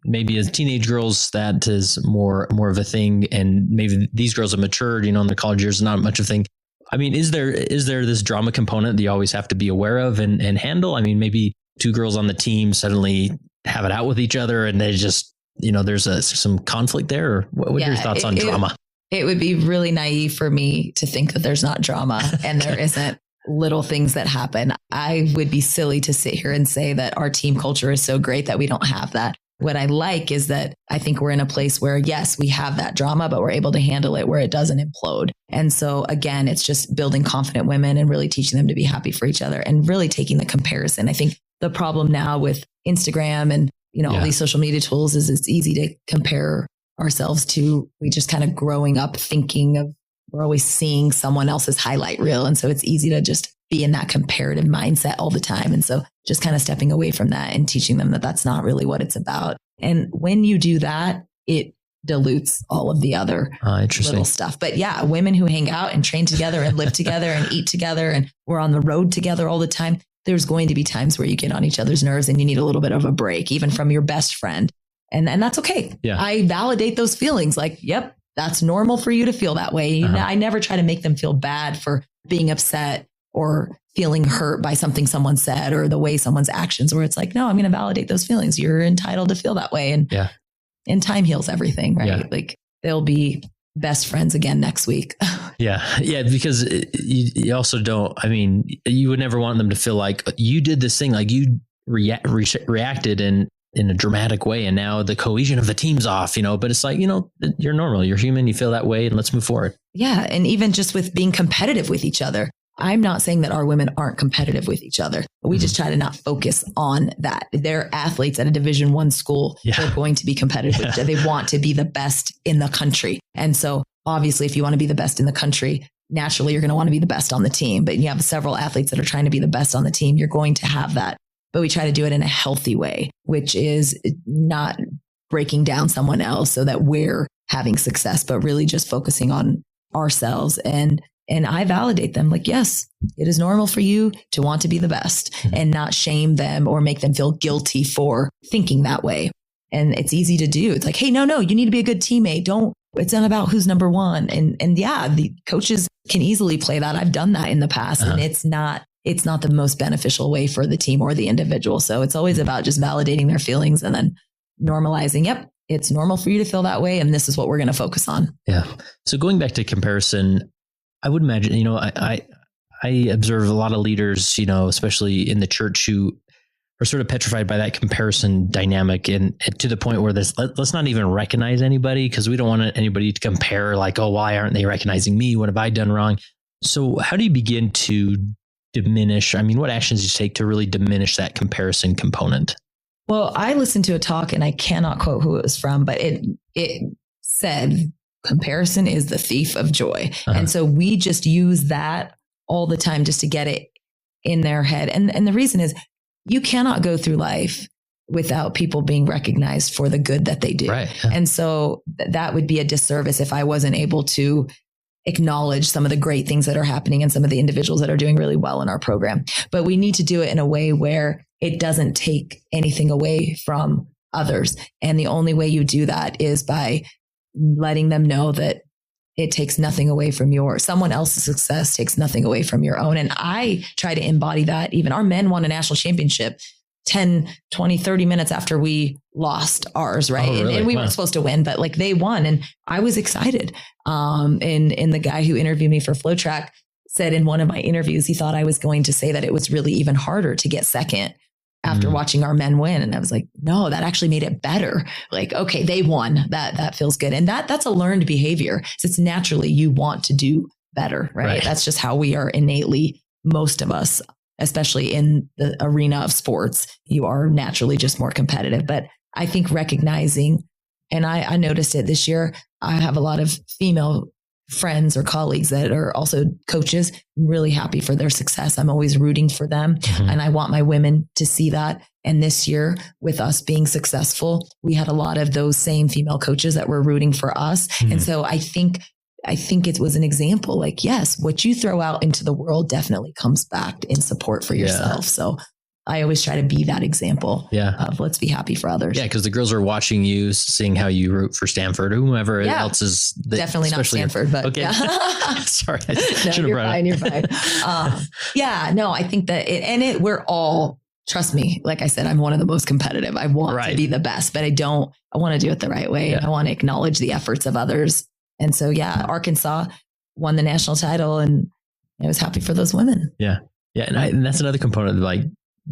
maybe as teenage girls, that is more of a thing. And maybe these girls have matured, in their college years, not much of a thing. I mean, is there this drama component that you always have to be aware of and handle? I mean, maybe two girls on the team suddenly have it out with each other and they just, there's some conflict there. Or what are your thoughts on drama? It would be really naive for me to think that there's not drama and there isn't little things that happen. I would be silly to sit here and say that our team culture is so great that we don't have that. What I like is that I think we're in a place where, yes, we have that drama, but we're able to handle it where it doesn't implode. And so again, it's just building confident women and really teaching them to be happy for each other and really taking the comparison. I think the problem now with Instagram and, all these social media tools is it's easy to compare ourselves to, we just kind of growing up thinking of, we're always seeing someone else's highlight reel. And so it's easy to just be in that comparative mindset all the time. And so just kind of stepping away from that and teaching them that that's not really what it's about. And when you do that, it dilutes all of the other little stuff. But yeah, women who hang out and train together and live together and eat together and we're on the road together all the time, there's going to be times where you get on each other's nerves and you need a little bit of a break, even from your best friend. And that's okay. Yeah. I validate those feelings like, yep, that's normal for you to feel that way. I never try to make them feel bad for being upset or feeling hurt by something someone said or the way someone's actions, where it's like, no, I'm going to validate those feelings. You're entitled to feel that way. And time heals everything, right? Yeah. Like they'll be best friends again next week. Yeah. Because you also don't, you would never want them to feel like you did this thing, like you reacted in a dramatic way. And now the cohesion of the team's off, but it's like, you're normal, you're human, you feel that way and let's move forward. Yeah. And even just with being competitive with each other. I'm not saying that our women aren't competitive with each other. We just try to not focus on that. They're athletes at a Division I school. Yeah. They're going to be competitive with each other. They want to be the best in the country. And so obviously, if you want to be the best in the country, naturally, you're going to want to be the best on the team. But you have several athletes that are trying to be the best on the team. You're going to have that. But we try to do it in a healthy way, which is not breaking down someone else so that we're having success, but really just focusing on ourselves. And I validate them like, yes, it is normal for you to want to be the best and not shame them or make them feel guilty for thinking that way. And it's easy to do. It's like, hey, no, you need to be a good teammate. It's not about who's number one. And yeah, the coaches can easily play that. I've done that in the past and it's not the most beneficial way for the team or the individual. So it's always about just validating their feelings and then normalizing. Yep, it's normal for you to feel that way. And this is what we're going to focus on. Yeah. So going back to comparison, I would imagine, I observe a lot of leaders, especially in the church, who are sort of petrified by that comparison dynamic, and to the point where let's not even recognize anybody because we don't want anybody to compare like, oh, why aren't they recognizing me? What have I done wrong? So how do you begin to diminish? What actions do you take to really diminish that comparison component? Well, I listened to a talk and I cannot quote who it was from, but it said, comparison is the thief of joy. And so we just use that all the time just to get it in their head. And the reason is you cannot go through life without people being recognized for the good that they do. Right. Yeah. And so that would be a disservice if I wasn't able to acknowledge some of the great things that are happening and some of the individuals that are doing really well in our program. But we need to do it in a way where it doesn't take anything away from others. And the only way you do that is by letting them know that it takes nothing away from someone else's success takes nothing away from your own. And I try to embody that. Even our men won a national championship 10, 20, 30 minutes after we lost ours, right? Oh, really? And we weren't supposed to win, but like they won. And I was excited. And the guy who interviewed me for FlowTrack said in one of my interviews, he thought I was going to say that it was really even harder to get second after watching our men win. And I was like, no, that actually made it better. Like, okay, they won. That feels good. And that's a learned behavior. So it's naturally you want to do better, right? That's just how we are innately, most of us, especially in the arena of sports, you are naturally just more competitive. But I think recognizing, and I noticed it this year, I have a lot of female friends or colleagues that are also coaches. I'm really happy for their success. I'm always rooting for them. And I want my women to see that. And this year, with us being successful, we had a lot of those same female coaches that were rooting for us. And so I think it was an example like, yes, what you throw out into the world definitely comes back in support for yourself. So I always try to be that example of let's be happy for others. Yeah, because the girls are watching you, seeing how you root for Stanford or whomever else is. Definitely not Stanford, but okay. Sorry, I should have brought it. You're fine. I think that we're all, trust me, like I said, I'm one of the most competitive. I want to be the best, but I want to do it the right way. I want to acknowledge the efforts of others. And so, Arkansas won the national title and I was happy for those women. Yeah. Yeah. And that's another component of like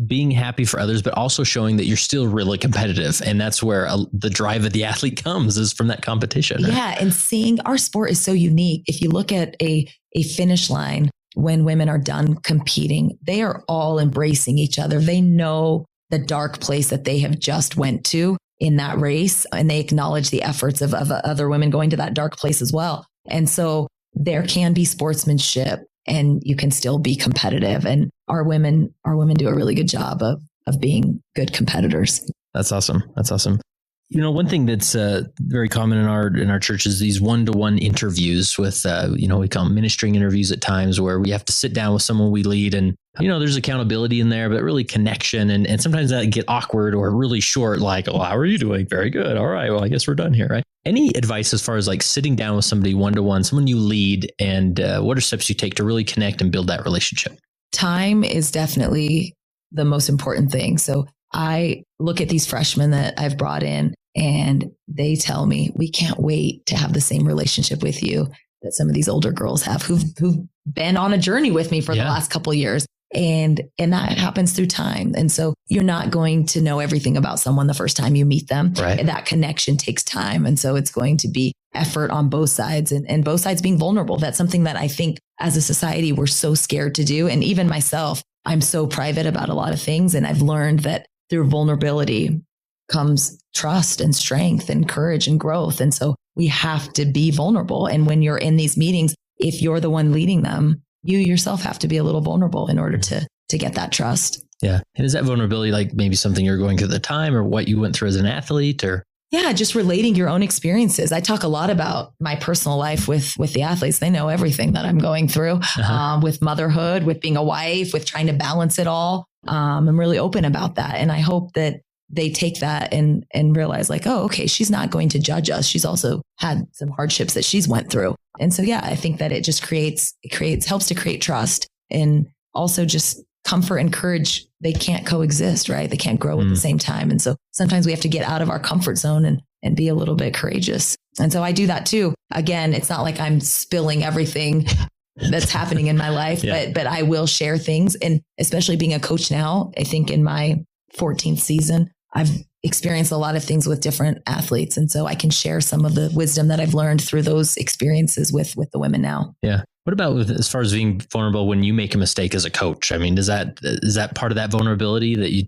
being happy for others, but also showing that you're still really competitive. And that's where the drive of the athlete comes, is from that competition. Yeah. And seeing our sport is so unique. If you look at a finish line, when women are done competing, they are all embracing each other. They know the dark place that they have just went to in that race, and they acknowledge the efforts of other women going to that dark place as well. And so there can be sportsmanship and you can still be competitive. And our women do a really good job of being good competitors. That's awesome. That's awesome. You know, one thing that's very common in our church is these one-to-one interviews with, we call them ministering interviews at times, where we have to sit down with someone we lead, and, there's accountability in there, but really connection. And sometimes that get awkward or really short, like, oh, how are you doing? Very good. All right. Well, I guess we're done here. Right. Any advice as far as like sitting down with somebody one-to-one, someone you lead, and what are steps you take to really connect and build that relationship? Time is definitely the most important thing. So I look at these freshmen that I've brought in and they tell me, we can't wait to have the same relationship with you that some of these older girls have who've been on a journey with me for the last couple of years. And that happens through time. And so you're not going to know everything about someone the first time you meet them. Right. And that connection takes time. And so it's going to be effort on both sides, and both sides being vulnerable. That's something that I think as a society, we're so scared to do. And even myself, I'm so private about a lot of things. And I've learned that through vulnerability comes trust and strength and courage and growth. And so we have to be vulnerable. And when you're in these meetings, if you're the one leading them, you yourself have to be a little vulnerable in order to get that trust. Yeah. And is that vulnerability like maybe something you're going through at the time, or what you went through as an athlete, or? Yeah, just relating your own experiences. I talk a lot about my personal life with the athletes. They know everything that I'm going through with motherhood, with being a wife, with trying to balance it all. I'm really open about that. And I hope that they take that and realize like, oh, okay, she's not going to judge us. She's also had some hardships that she's went through. And so, I think that it just helps to create trust, and also just comfort and courage. They can't coexist, right? They can't grow at the same time. And so sometimes we have to get out of our comfort zone and be a little bit courageous. And so I do that too. Again, it's not like I'm spilling everything that's happening in my life, but I will share things. And especially being a coach now, I think in my 14th season, I've experienced a lot of things with different athletes. And so I can share some of the wisdom that I've learned through those experiences with the women now. Yeah. What about as far as being vulnerable when you make a mistake as a coach? I mean, is that part of that vulnerability that you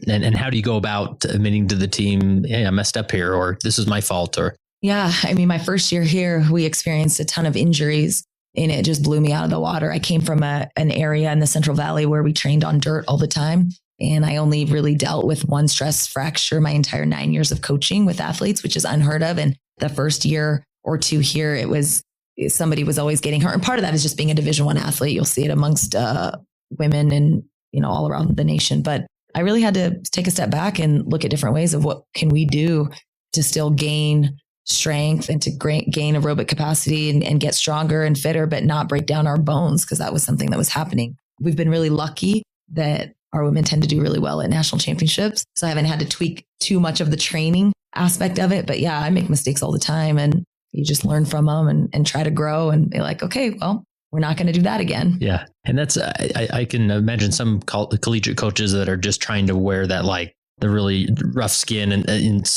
and how do you go about admitting to the team, hey, I messed up here, or this is my fault? Or yeah, I mean, my first year here, we experienced a ton of injuries and it just blew me out of the water. I came from an area in the Central Valley where we trained on dirt all the time. And I only really dealt with one stress fracture my entire 9 years of coaching with athletes, which is unheard of. And the first year or two here, it was somebody was always getting hurt. And part of that is just being a Division I athlete. You'll see it amongst women and, all around the nation. But I really had to take a step back and look at different ways of what can we do to still gain strength and to gain aerobic capacity and get stronger and fitter, but not break down our bones, because that was something that was happening. We've been really lucky that our women tend to do really well at national championships. So I haven't had to tweak too much of the training aspect of it. But yeah, I make mistakes all the time, and you just learn from them and try to grow and be like, okay, well, we're not going to do that again. Yeah. And that's, I can imagine some collegiate coaches that are just trying to wear that, like, the really rough skin and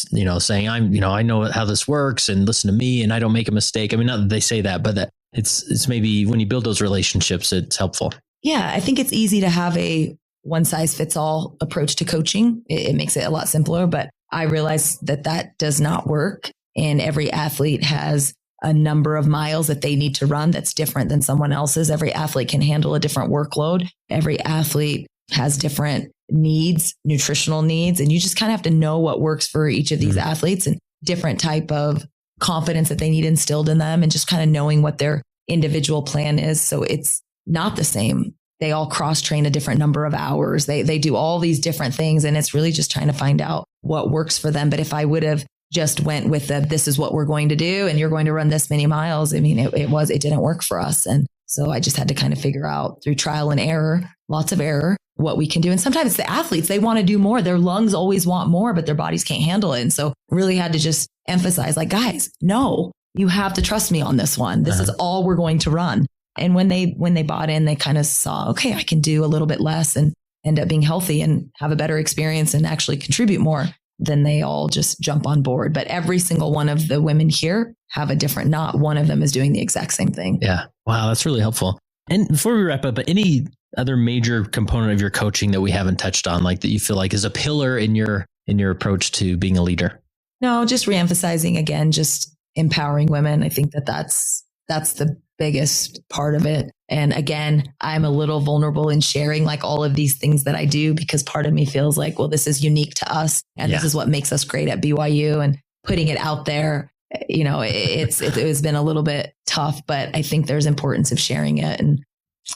saying, I know how this works and listen to me and I don't make a mistake. I mean, not that they say that, but that it's maybe when you build those relationships, it's helpful. Yeah. I think it's easy to have a one size fits all approach to coaching. It makes it a lot simpler, but I realize that does not work. And every athlete has a number of miles that they need to run that's different than someone else's. Every athlete can handle a different workload. Every athlete has different needs, nutritional needs. And you just kind of have to know what works for each of these athletes and different type of confidence that they need instilled in them, and just kind of knowing what their individual plan is. So it's not the same. They all cross train a different number of hours. They do all these different things. And it's really just trying to find out what works for them. But if I would have just went with this is what we're going to do, and you're going to run this many miles, I mean, it didn't work for us. And so I just had to kind of figure out through trial and error, lots of error, what we can do. And sometimes the athletes, they want to do more. Their lungs always want more, but their bodies can't handle it. And so really had to just emphasize, like, guys, no, you have to trust me on this one. This is all we're going to run. And when they bought in, they kind of saw, okay, I can do a little bit less and end up being healthy and have a better experience and actually contribute more. Then they all just jump on board. But every single one of the women here have a different, not one of them is doing the exact same thing. Yeah. Wow. That's really helpful. And before we wrap up, any other major component of your coaching that we haven't touched on, like that you feel like is a pillar in your approach to being a leader? No, just reemphasizing again, just empowering women. I think that's the biggest part of it. And again, I'm a little vulnerable in sharing like all of these things that I do, because part of me feels like, well, this is unique to us. And this is what makes us great at BYU, and putting it out there, it has been a little bit tough, but I think there's importance of sharing it. And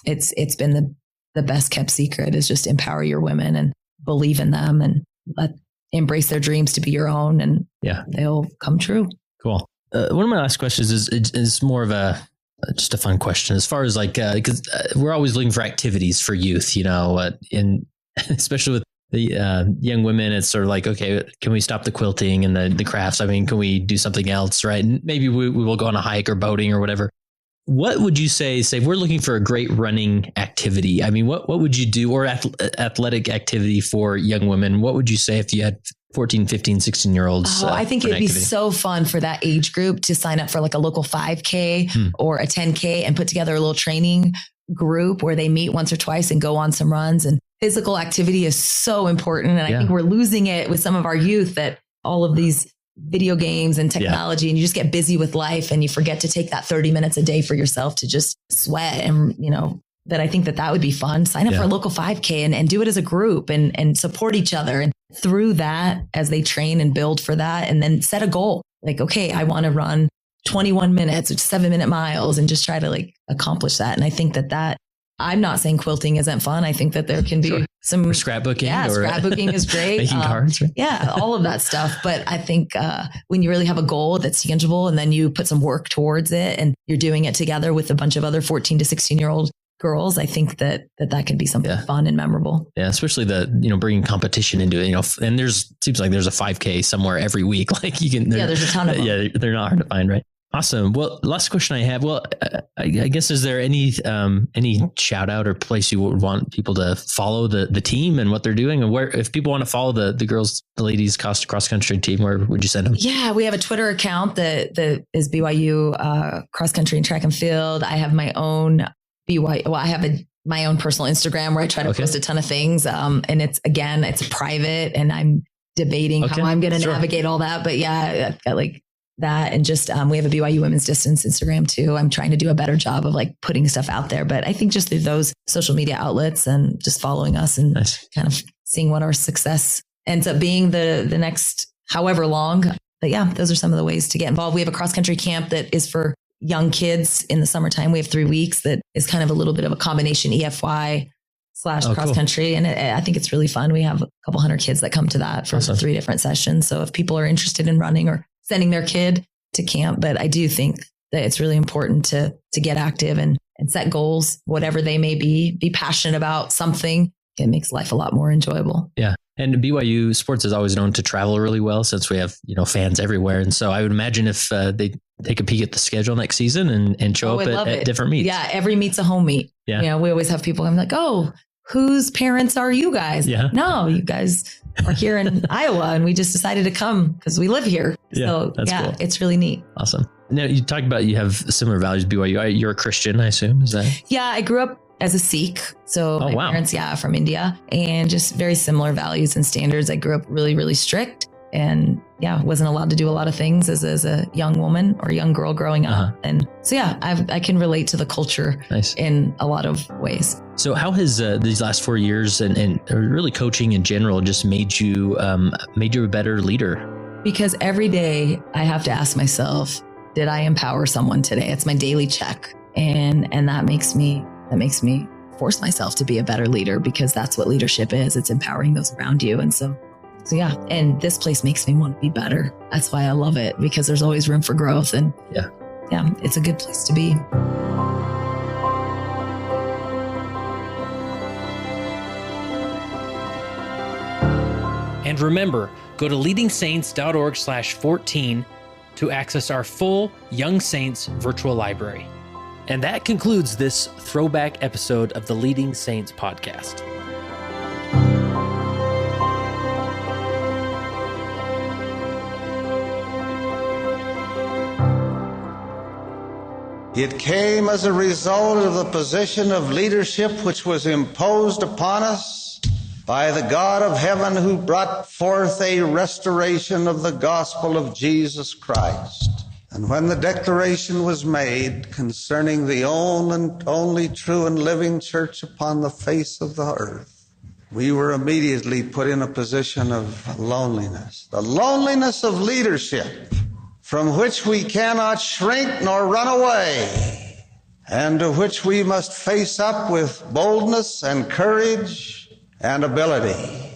it's been the best kept secret is just empower your women and believe in them and embrace their dreams to be your own, and they'll come true. Cool. One of my last questions is more of just a fun question, as far as like, because we're always looking for activities for youth, and especially with the young women, it's sort of like, okay, can we stop the quilting and the crafts? I mean, can we do something else? Right. And maybe we will go on a hike or boating or whatever. What would you say we're looking for a great running activity? I mean, what would you do, or athletic activity for young women? What would you say if you had 14, 15, 16-year-olds? I think it'd be so fun for that age group to sign up for like a local 5K or a 10K and put together a little training group where they meet once or twice and go on some runs. And physical activity is so important. And I think we're losing it with some of our youth, that all of these video games and technology, and you just get busy with life and you forget to take that 30 minutes a day for yourself to just sweat. And, that I think that would be fun. Sign up for a local 5K and do it as a group and support each other. And through that, as they train and build for that, and then set a goal like, okay, I want to run 21 minutes, which 7-minute miles, and just try to like accomplish that. And I think that I'm not saying quilting isn't fun. I think that there can be some or scrapbooking. Yeah, scrapbooking is great. Making cards. Right? Yeah, all of that stuff. But I think when you really have a goal that's tangible, and then you put some work towards it, and you're doing it together with a bunch of other 14 to 16-year-old girls, I think that can be something fun and memorable. Yeah, especially bringing competition into it. And seems like there's a 5K somewhere every week. Like you can. There's a ton of them. Yeah, they're not hard to find, right? Awesome. Well, last question I have. Well, I guess, is there any shout out or place you would want people to follow the team and what they're doing, and where, if people want to follow the ladies cross country team, where would you send them? Yeah, we have a Twitter account that is BYU cross country and track and field. I have my own I have my own personal Instagram where I try to post a ton of things. And it's private, and I'm debating how I'm going to navigate all that. But yeah, I've got like that. And just, we have a BYU women's distance Instagram too. I'm trying to do a better job of like putting stuff out there, but I think just through those social media outlets and just following us and kind of seeing what our success ends up being the next however long. But yeah, those are some of the ways to get involved. We have a cross country camp that is for young kids in the summertime. We have 3 weeks that is kind of a little bit of a combination EFY / cross country. And I think it's really fun. We have a couple hundred kids that come to that for 3 different sessions. So if people are interested in running or sending their kid to camp, but I do think that it's really important to get active and set goals, whatever they may be passionate about something. It makes life a lot more enjoyable. Yeah. And BYU sports is always known to travel really well since we have, fans everywhere. And so I would imagine if they take a peek at the schedule next season and show up at different meets. Yeah. Every meet's a home meet. Yeah. We always have people, I'm like, oh, whose parents are you guys? Yeah. No, you guys are here in Iowa and we just decided to come because we live here. Yeah, so that's cool. It's really neat. Awesome. Now you talked about you have similar values to BYU. You're a Christian, I assume. Is that? Yeah. I grew up as a Sikh. So my parents, from India, and just very similar values and standards. I grew up really, really strict and wasn't allowed to do a lot of things as a young woman or young girl growing up. And so, I can relate to the culture in a lot of ways. So how has these last 4 years and really coaching in general just made you a better leader? Because every day I have to ask myself, did I empower someone today? It's my daily check. And that makes me force myself to be a better leader, because that's what leadership is. It's empowering those around you. And so and this place makes me want to be better. That's why I love it, because there's always room for growth. And it's a good place to be. And remember, go to leadingsaints.org/14 to access our full Young Saints virtual library. And that concludes this throwback episode of the Leading Saints podcast. It came as a result of the position of leadership which was imposed upon us by the God of heaven, who brought forth a restoration of the gospel of Jesus Christ. And when the declaration was made concerning the only true and living church upon the face of the earth, we were immediately put in a position of loneliness, the loneliness of leadership, from which we cannot shrink nor run away, and to which we must face up with boldness and courage and ability.